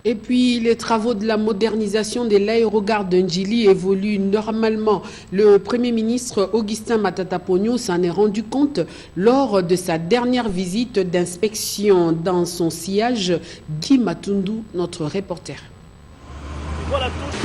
Et puis, les travaux de la modernisation de l'aérogare de Ndjili évoluent normalement. Le Premier ministre Augustin Matata Ponyo s'en est rendu compte lors de sa dernière visite d'inspection dans son sillage. Guy Matundu, notre reporter.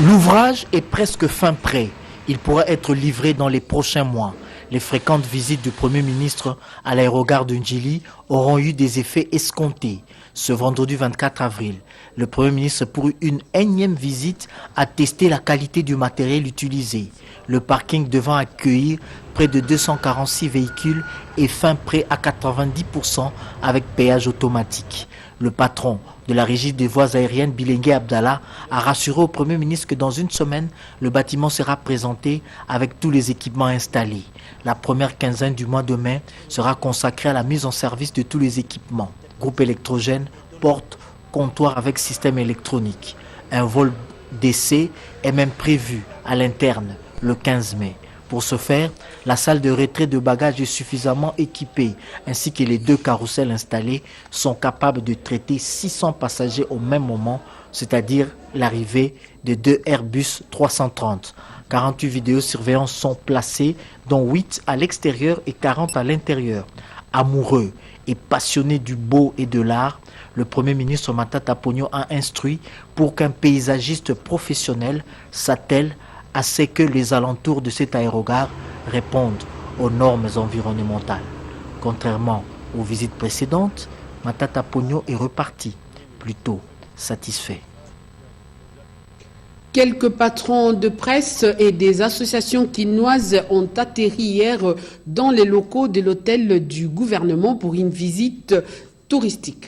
L'ouvrage est presque fin prêt. Il pourra être livré dans les prochains mois. Les fréquentes visites du Premier ministre à l'aérogare de Ndjili auront eu des effets escomptés. Ce vendredi 24 avril, le Premier ministre, pour une énième visite, a testé la qualité du matériel utilisé. Le parking devant accueillir près de 246 véhicules est fin prêt à 90% avec péage automatique. Le patron de la régie des voies aériennes, Bilengue Abdallah, a rassuré au Premier ministre que dans une semaine, le bâtiment sera présenté avec tous les équipements installés. La première quinzaine du mois de mai sera consacrée à la mise en service de tous les équipements. Groupe électrogène, porte, comptoir avec système électronique. Un vol d'essai est même prévu à l'interne le 15 mai. Pour ce faire, la salle de retrait de bagages est suffisamment équipée, ainsi que les 2 carrousels installés sont capables de traiter 600 passagers au même moment, c'est-à-dire l'arrivée de 2 Airbus 330. 48 vidéosurveillances sont placées, dont 8 à l'extérieur et 40 à l'intérieur. Amoureux et passionné du beau et de l'art, le Premier ministre Matata Ponyo a instruit pour qu'un paysagiste professionnel s'attelle à ce que les alentours de cet aérogare répondent aux normes environnementales. Contrairement aux visites précédentes, Matata Ponyo est reparti plutôt satisfait. Quelques patrons de presse et des associations quinoises ont atterri hier dans les locaux de l'hôtel du gouvernement pour une visite touristique.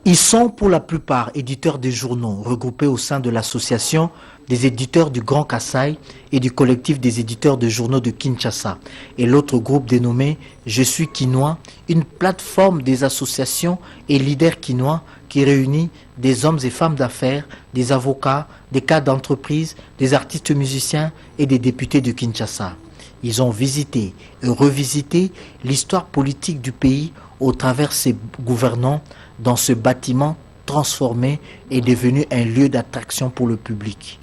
Ils sont pour la plupart éditeurs de journaux regroupés au sein de l'association des éditeurs du Grand Kasaï et du collectif des éditeurs de journaux de Kinshasa et l'autre groupe dénommé Je suis quinois, une plateforme des associations et leaders quinois qui réunit des hommes et femmes d'affaires, des avocats, des cadres d'entreprise, des artistes musiciens et des députés de Kinshasa. Ils ont visité et revisité l'histoire politique du pays au travers ses gouvernants dans ce bâtiment transformé et devenu un lieu d'attraction pour le public.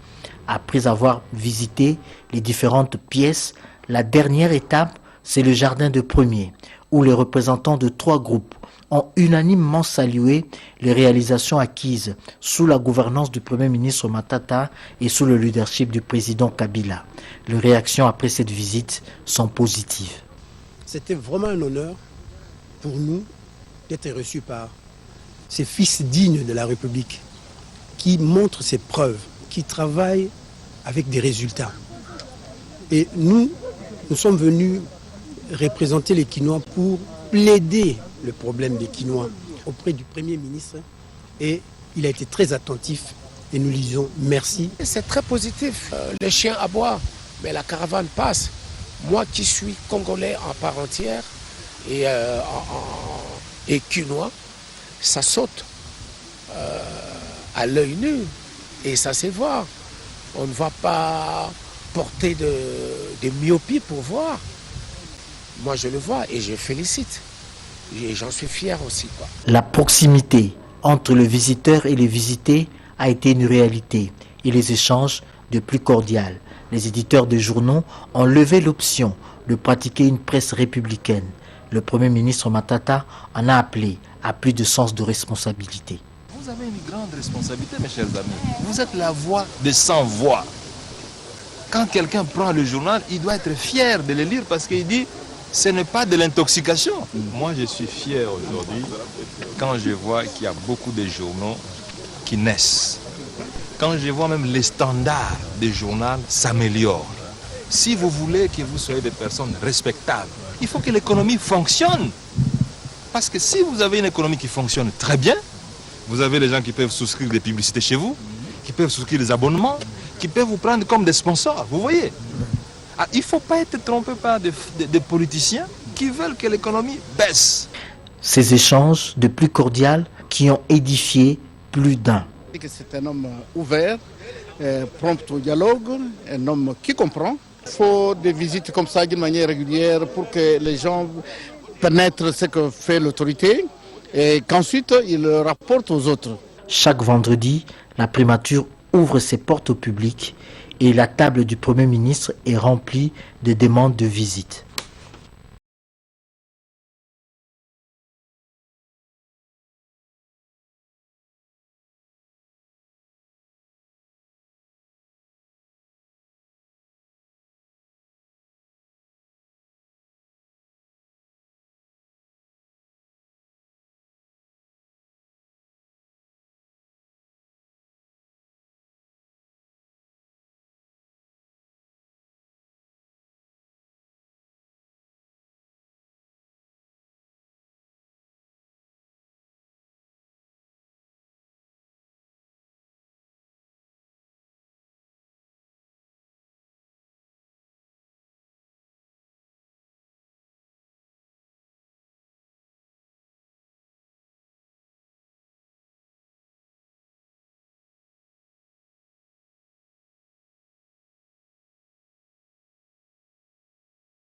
Après avoir visité les différentes pièces, la dernière étape, c'est le jardin de premier, où les représentants de 3 groupes ont unanimement salué les réalisations acquises sous la gouvernance du Premier ministre Matata et sous le leadership du président Kabila. Les réactions après cette visite sont positives. C'était vraiment un honneur pour nous d'être reçus par ces fils dignes de la République qui montrent ses preuves, qui travaillent avec des résultats. Et nous sommes venus représenter les Quinois pour plaider le problème des Quinois auprès du Premier ministre et il a été très attentif et nous lui disons merci. C'est très positif, les chiens aboient, mais la caravane passe. Moi qui suis congolais en part entière et Quinois, ça saute à l'œil nu et ça se voit. On ne va pas porter de myopie pour voir. Moi je le vois et je félicite. Et j'en suis fier aussi, quoi. La proximité entre le visiteur et les visités a été une réalité et les échanges de plus cordiaux. Les éditeurs de journaux ont levé l'option de pratiquer une presse républicaine. Le Premier ministre Matata en a appelé à plus de sens de responsabilité. Vous avez une grande responsabilité, mes chers amis. Vous êtes la voix des sans-voix. Quand quelqu'un prend le journal, il doit être fier de le lire parce qu'il dit ce n'est pas de l'intoxication. Moi, je suis fier aujourd'hui quand je vois qu'il y a beaucoup de journaux qui naissent. Quand je vois même les standards des journaux s'améliorent. Si vous voulez que vous soyez des personnes respectables, il faut que l'économie fonctionne. Parce que si vous avez une économie qui fonctionne très bien, vous avez les gens qui peuvent souscrire des publicités chez vous, qui peuvent souscrire des abonnements, qui peuvent vous prendre comme des sponsors, vous voyez. Ah, il ne faut pas être trompé par des politiciens qui veulent que l'économie baisse. Ces échanges de plus cordiaux qui ont édifié plus d'un. C'est un homme ouvert, prompt au dialogue, un homme qui comprend. Il faut des visites comme ça d'une manière régulière pour que les gens pénètrent ce que fait l'autorité et qu'ensuite il rapporte aux autres. Chaque vendredi, la primature ouvre ses portes au public et la table du Premier ministre est remplie de demandes de visite.